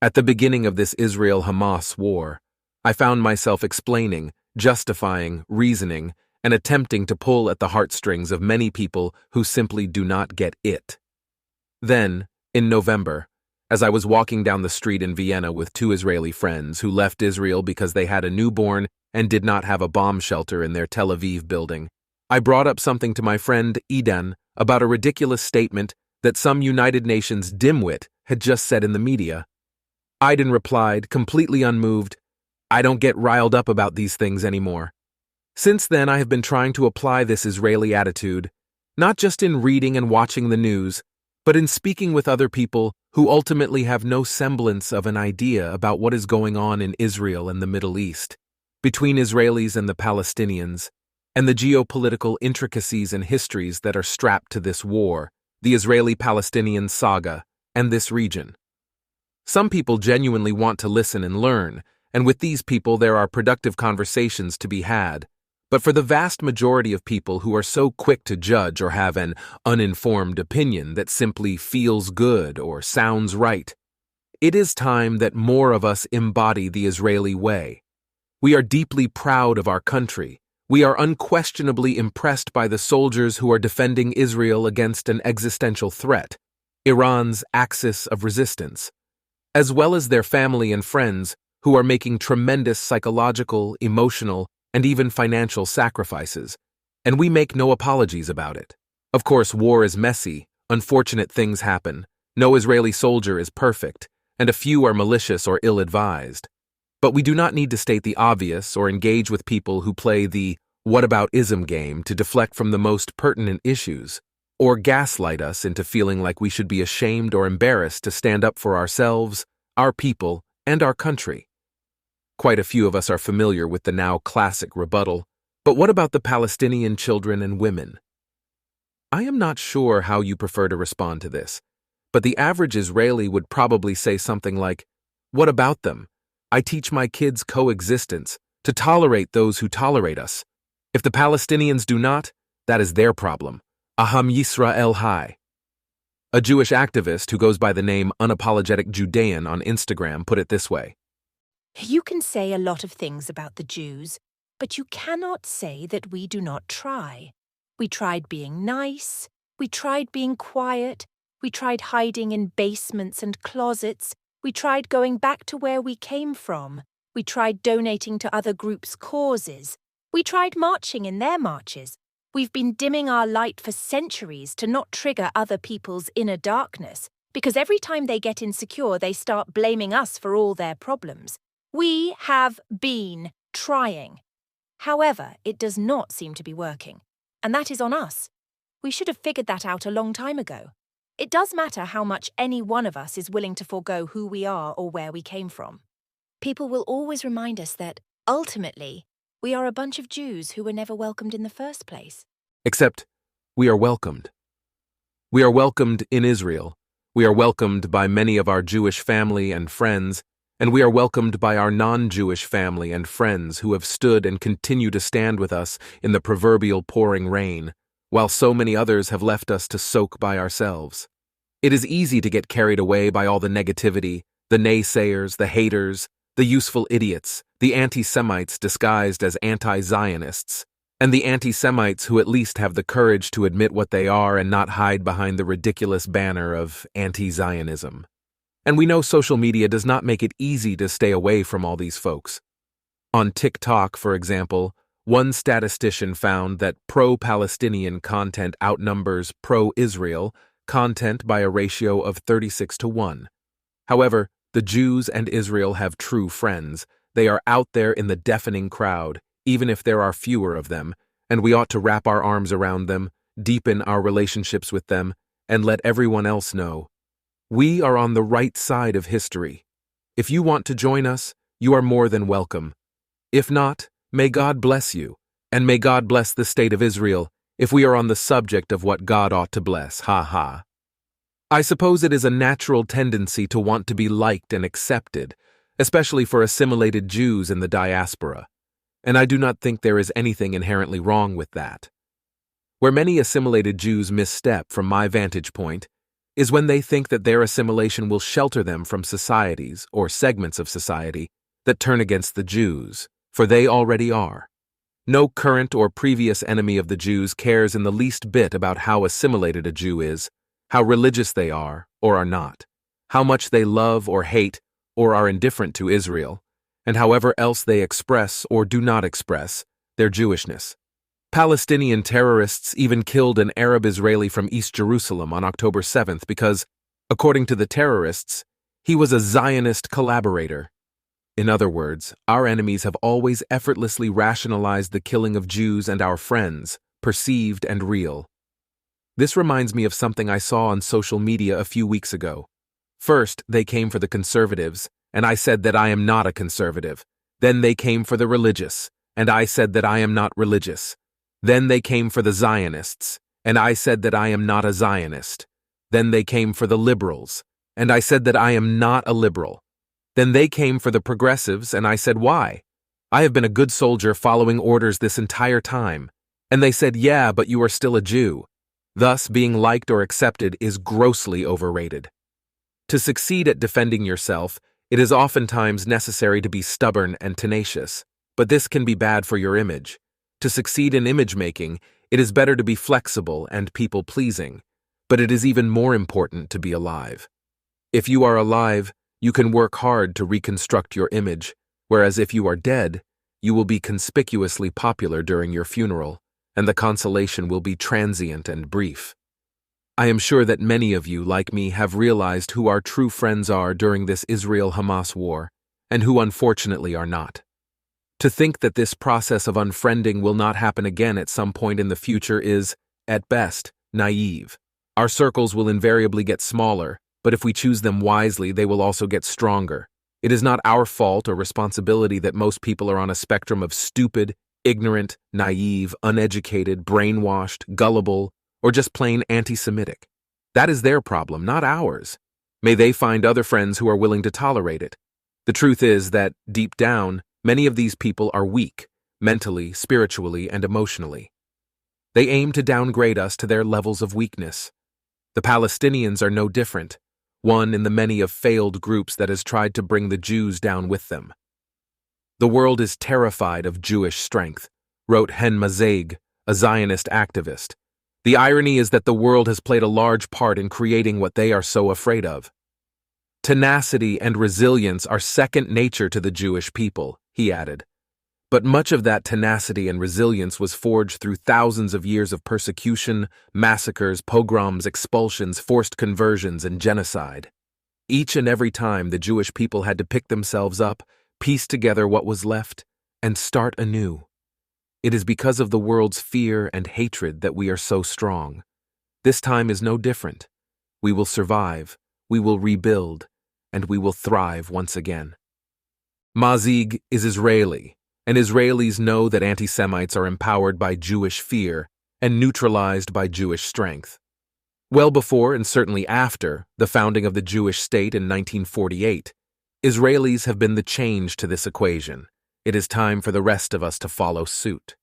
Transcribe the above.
At the beginning of this Israel-Hamas war, I found myself explaining, justifying, reasoning, and attempting to pull at the heartstrings of many people who simply do not get it. Then, in November, as I was walking down the street in Vienna with two Israeli friends who left Israel because they had a newborn and did not have a bomb shelter in their Tel Aviv building, I brought up something to my friend Eden about a ridiculous statement that some United Nations dimwit had just said in the media. Eden replied, completely unmoved, "I don't get riled up about these things anymore." Since then, I have been trying to apply this Israeli attitude, not just in reading and watching the news, but in speaking with other people who ultimately have no semblance of an idea about what is going on in Israel and the Middle East, between Israelis and the Palestinians, and the geopolitical intricacies and histories that are strapped to this war, the Israeli-Palestinian saga, and this region. Some people genuinely want to listen and learn, and with these people there are productive conversations to be had. But for the vast majority of people who are so quick to judge or have an uninformed opinion that simply feels good or sounds right, it is time that more of us embody the Israeli way. We are deeply proud of our country. We are unquestionably impressed by the soldiers who are defending Israel against an existential threat, Iran's axis of resistance, as well as their family and friends who are making tremendous psychological, emotional, and even financial sacrifices, and we make no apologies about it. Of course, war is messy, unfortunate things happen, no Israeli soldier is perfect, and a few are malicious or ill-advised. But we do not need to state the obvious or engage with people who play the whataboutism game to deflect from the most pertinent issues, or gaslight us into feeling like we should be ashamed or embarrassed to stand up for ourselves, our people, and our country. Quite a few of us are familiar with the now classic rebuttal, but what about the Palestinian children and women? I am not sure how you prefer to respond to this, but the average Israeli would probably say something like, "What about them? I teach my kids coexistence, to tolerate those who tolerate us. If the Palestinians do not, that is their problem. Aham Yisrael Hai." A Jewish activist who goes by the name Unapologetic Judean on Instagram put it this way. You can say a lot of things about the Jews, but you cannot say that we do not try. We tried being nice, we tried being quiet, we tried hiding in basements and closets, we tried going back to where we came from, we tried donating to other groups' causes, we tried marching in their marches. We've been dimming our light for centuries to not trigger other people's inner darkness, because every time they get insecure, they start blaming us for all their problems. We have been trying. However, it does not seem to be working, and that is on us. We should have figured that out a long time ago. It does matter how much any one of us is willing to forego who we are or where we came from. People will always remind us that, ultimately, we are a bunch of Jews who were never welcomed in the first place. Except, we are welcomed. We are welcomed in Israel. We are welcomed by many of our Jewish family and friends, and we are welcomed by our non-Jewish family and friends who have stood and continue to stand with us in the proverbial pouring rain, while so many others have left us to soak by ourselves. It is easy to get carried away by all the negativity, the naysayers, the haters, the useful idiots, the antisemites disguised as anti-Zionists, and the antisemites who at least have the courage to admit what they are and not hide behind the ridiculous banner of anti-Zionism. And we know social media does not make it easy to stay away from all these folks. On TikTok, for example, one statistician found that pro-Palestinian content outnumbers pro-Israel content by a ratio of 36-1. However, the Jews and Israel have true friends. They are out there in the deafening crowd, even if there are fewer of them, and we ought to wrap our arms around them, deepen our relationships with them, and let everyone else know. We are on the right side of history. If you want to join us, you are more than welcome. If not, may God bless you, and may God bless the state of Israel, if we are on the subject of what God ought to bless, ha ha. I suppose it is a natural tendency to want to be liked and accepted, especially for assimilated Jews in the diaspora, and I do not think there is anything inherently wrong with that. Where many assimilated Jews misstep from my vantage point is when they think that their assimilation will shelter them from societies or segments of society that turn against the Jews, for they already are. No current or previous enemy of the Jews cares in the least bit about how assimilated a Jew is, how religious they are or are not, how much they love or hate or are indifferent to Israel, and however else they express or do not express their Jewishness. Palestinian terrorists even killed an Arab Israeli from East Jerusalem on October 7th because, according to the terrorists, he was a Zionist collaborator. In other words, our enemies have always effortlessly rationalized the killing of Jews and our friends, perceived and real. This reminds me of something I saw on social media a few weeks ago. First, they came for the conservatives, and I said that I am not a conservative. Then they came for the religious, and I said that I am not religious. Then they came for the Zionists, and I said that I am not a Zionist. Then they came for the liberals, and I said that I am not a liberal. Then they came for the progressives, and I said, why? I have been a good soldier following orders this entire time. And they said, yeah, but you are still a Jew. Thus, being liked or accepted is grossly overrated. To succeed at defending yourself, it is oftentimes necessary to be stubborn and tenacious, but this can be bad for your image. To succeed in image-making, it is better to be flexible and people-pleasing, but it is even more important to be alive. If you are alive, you can work hard to reconstruct your image, whereas if you are dead, you will be conspicuously popular during your funeral, and the consolation will be transient and brief. I am sure that many of you, like me, have realized who our true friends are during this Israel-Hamas war, and who unfortunately are not. To think that this process of unfriending will not happen again at some point in the future is, at best, naive. Our circles will invariably get smaller, but if we choose them wisely, they will also get stronger. It is not our fault or responsibility that most people are on a spectrum of stupid, ignorant, naive, uneducated, brainwashed, gullible, or just plain anti-Semitic. That is their problem, not ours. May they find other friends who are willing to tolerate it. The truth is that, deep down, many of these people are weak, mentally, spiritually, and emotionally. They aim to downgrade us to their levels of weakness. The Palestinians are no different, one in the many of failed groups that has tried to bring the Jews down with them. The world is terrified of Jewish strength, wrote Hen Mazag, a Zionist activist. The irony is that the world has played a large part in creating what they are so afraid of. Tenacity and resilience are second nature to the Jewish people, he added. But much of that tenacity and resilience was forged through thousands of years of persecution, massacres, pogroms, expulsions, forced conversions, and genocide. Each and every time the Jewish people had to pick themselves up, piece together what was left, and start anew. It is because of the world's fear and hatred that we are so strong. This time is no different. We will survive, we will rebuild, and we will thrive once again. Mazig is Israeli, and Israelis know that antisemites are empowered by Jewish fear and neutralized by Jewish strength. Well before and certainly after the founding of the Jewish state in 1948, Israelis have been the change to this equation. It is time for the rest of us to follow suit.